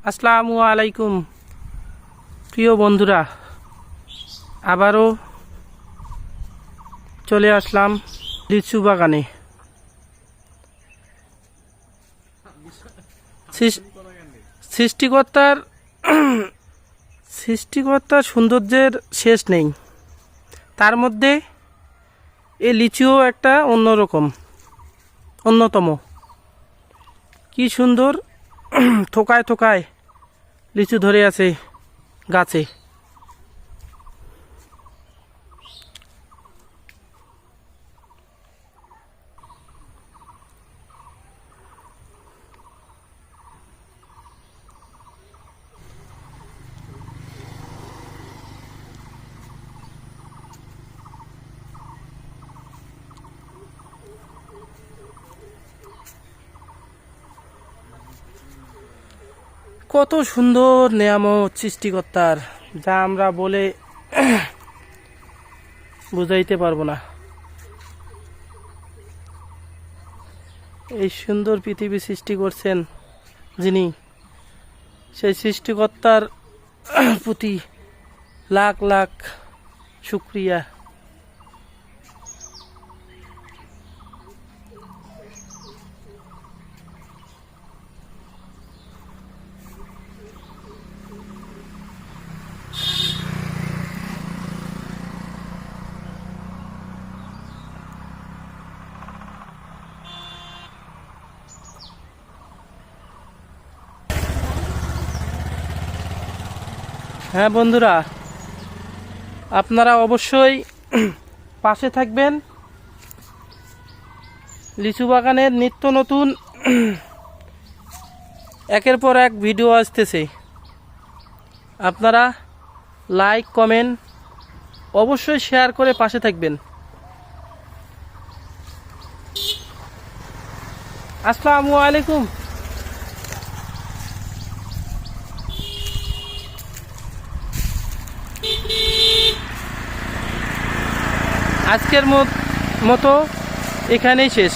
আসসালামু আলাইকুম প্রিয় বন্ধুরা, আবারও চলে আসলাম লিচু বাগানে। সৃষ্টিকর্তার সৌন্দর্যের শেষ নেই। তার মধ্যে এই লিচুও একটা অন্যতম। কি সুন্দর থোকায় থোকায় লিচু ধরে আছে গাছে। কত সুন্দর নেয়ামত সৃষ্টিকর্তার, যা আমরা বলে বুঝাইতে পারবো না। এই সুন্দর পৃথিবী সৃষ্টি করছেন যিনি, সেই সৃষ্টিকর্তার প্রতি লাখ লাখ শুকরিয়া। হ্যাঁ বন্ধুরা, আপনারা অবশ্যই পাশে থাকবেন। লিচু বাগানের নিত্য নতুন একের পর এক ভিডিও আসতেছে। আপনারা লাইক কমেন্ট অবশ্যই শেয়ার করে পাশে থাকবেন। আসসালামু আলাইকুম। আজকের মতো এখানেই শেষ।